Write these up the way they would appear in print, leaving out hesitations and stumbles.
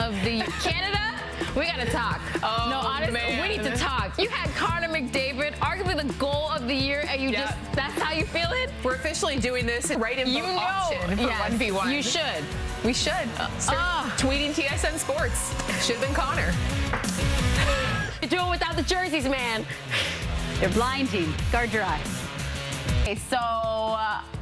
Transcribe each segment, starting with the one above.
Of the Canada, we gotta talk. Oh, no, honestly, man. we need to talk. You had Connor McDavid, arguably the goal of the year, and that's how you feel it? We're officially doing this right in vote option for 1v1. You should. We should. Start tweeting TSN Sports. Should have been Connor. You're doing without the jerseys, man. They're blinding. Guard your eyes. Okay, so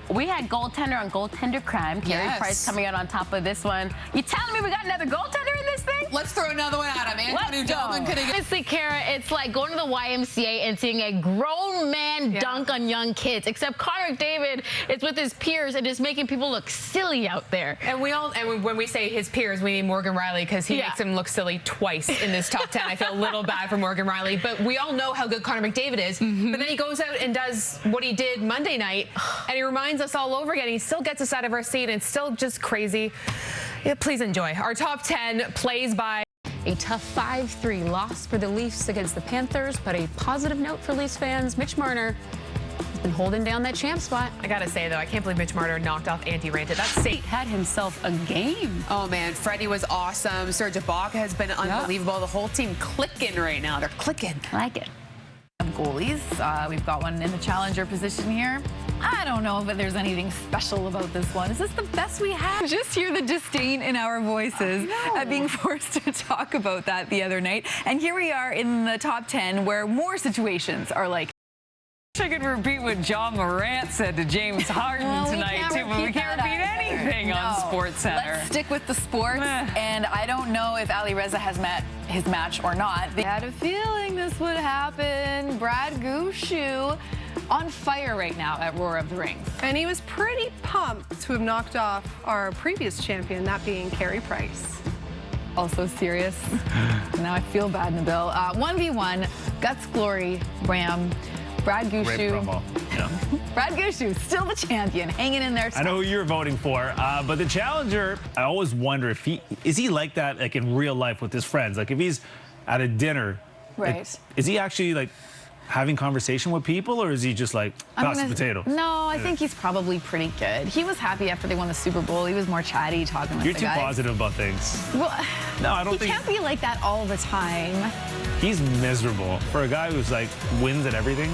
we had goaltender on goaltender crime. Carey Price coming out on top of this one. You telling me we got another goaltender in this thing? Let's throw another one at him. Anthony Delman could have. Honestly, Kara, it's like going to the YMCA and seeing a grown man dunk on young kids. Except Connor McDavid is with his peers and just making people look silly out there. And when we say his peers, we mean Morgan Riley because he makes him look silly twice in this top 10. I feel a little bad for Morgan Riley, but we all know how good Connor McDavid is. But then he goes out and does what he did Monday night, and he reminds us all over again. He still gets us out of our seat, and it's still just crazy. Yeah, please enjoy. Our top 10 plays by. A tough 5-3 loss for the Leafs against the Panthers, but a positive note for Leafs fans. Mitch Marner has been holding down that champ spot. I gotta say, though, I can't believe Mitch Marner knocked off Antti Raanta. That's safe. Had himself a game. Oh, man. Freddie was awesome. Serge Ibaka has been unbelievable. The whole team clicking right now. They're clicking. I like it. Goalies. We've got one in the challenger position here. I don't know if there's anything special about this one. Is this the best we have? Just hear the disdain in our voices at being forced to talk about that the other night. And here we are in the top 10 where more situations are like. I could repeat what John Morant said to James Harden tonight, too, but we can't repeat anything on SportsCenter. Let's stick with the sports, and I don't know if Ali Reza has met his match or not. I had a feeling this would happen. Brad Gushue on fire right now at Roar of the Rings. And he was pretty pumped to have knocked off our previous champion, that being Carey Price. Also serious. Now I feel bad, Nabil. 1v1, Guts Glory, Ram. Brad Gushue. Great promo. Yeah. Brad Gushue, still the champion, hanging in there. I know who you're voting for, but the challenger, I always wonder if is he like that, like in real life with his friends? Like if he's at a dinner, right? Is he actually like having conversation with people, or is he just like passing potato? No, I think he's probably pretty good. He was happy after they won the Super Bowl. He was more chatty, talking with You're the too guys. Positive about things. Well, no, I don't think. He can't be like that all the time. He's miserable. For a guy who's like wins at everything.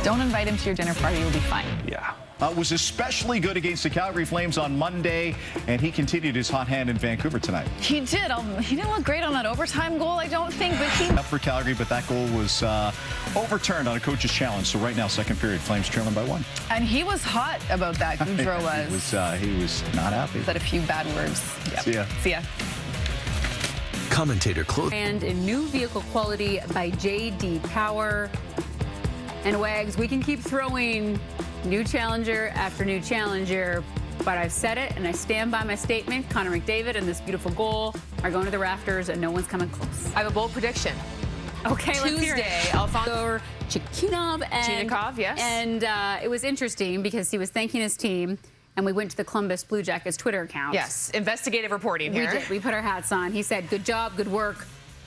Don't invite him to your dinner party. You'll be fine. Yeah. Was especially good against the Calgary Flames on Monday, and he continued his hot hand in Vancouver tonight. He did. He didn't look great on that overtime goal, I don't think, but he... Up for Calgary, but that goal was overturned on a coach's challenge. So right now, second period, Flames trailing by 1. And he was hot about that, Goudreau was. He was not happy. Said a few bad words. Yep. See ya. See ya. Commentator close. And in new vehicle quality by J.D. Power. And Wags, we can keep throwing new challenger after new challenger, but I've said it and I stand by my statement. Connor McDavid and this beautiful goal are going to the rafters and no one's coming close. I have a bold prediction. Okay, let's hear it. Tuesday, Alfonso Chikhinov yes. And it was interesting because he was thanking his team, and we went to the Columbus Blue Jackets Twitter account. Yes, investigative reporting here. We did. We put our hats on. He said, good job, good work,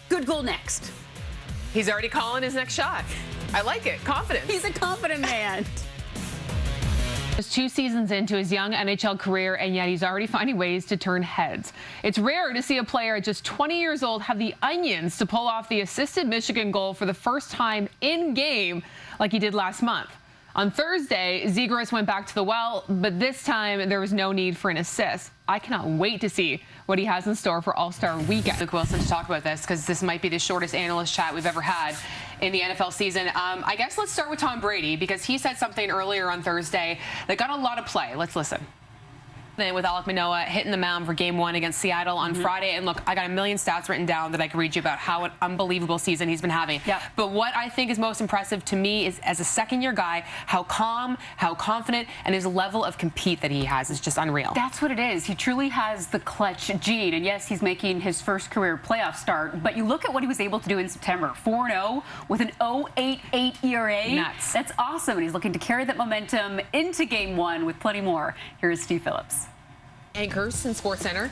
good goal next. He's already calling his next shot. I like it. Confidence. He's a confident man. Just 2 seasons into his young NHL career, and yet he's already finding ways to turn heads. It's rare to see a player at just 20 years old have the onions to pull off the assisted Michigan goal for the first time in game like he did last month. On Thursday, Zegras went back to the well, but this time there was no need for an assist. I cannot wait to see what he has in store for All-Star Weekend. Luke Wilson to talk about this because this might be the shortest analyst chat we've ever had in the NFL season. I guess let's start with Tom Brady because he said something earlier on Thursday that got a lot of play. Let's listen. With Alec Manoah hitting the mound for Game 1 against Seattle on Friday. And look, I got a million stats written down that I could read you about how an unbelievable season he's been having. But what I think is most impressive to me is, as a second-year guy, how calm, how confident, and his level of compete that he has is just unreal. That's what it is. He truly has the clutch gene. And yes, he's making his first career playoff start. But you look at what he was able to do in September. 4-0 with an 0.88 ERA. Nuts. That's awesome. And he's looking to carry that momentum into Game 1 with plenty more. Here's Steve Phillips. Anchors in SportsCenter.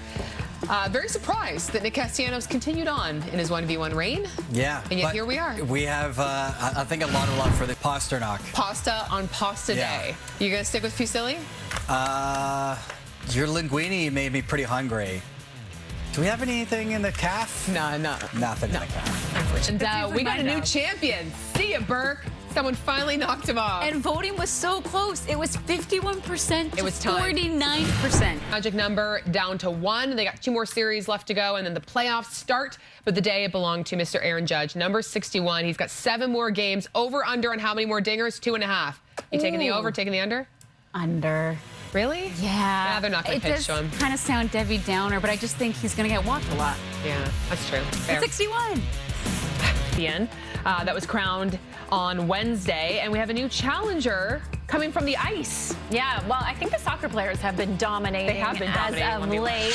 Very surprised that Nick Castellanos continued on in his 1v1 reign. Yeah. And yet here we are. We have, I think, a lot of love for the Pasternak. Pasta on pasta day. You going to stick with Fusilli? Your linguine made me pretty hungry. Do we have anything in the calf? No. Nothing in the calf. And we got a new champion. See ya, Burke. Someone finally knocked him off. And voting was so close. It was 51% to It was tied. 49%. Magic number down to 1. They got 2 more series left to go, and then the playoffs start. But the day it belonged to Mr. Aaron Judge, number 61. He's got 7 more games. Over, under, on how many more dingers? 2.5. You taking the over, taking the under? Under. Really? Yeah. Nah, they're not going to pitch to him. It does kind of sound Debbie Downer, but I just think he's going to get walked a lot. Yeah, that's true. Fair. 61. That was crowned on Wednesday, and we have a new challenger coming from the ice. Yeah, well, I think the soccer players have been dominating. They have been dominating as of late.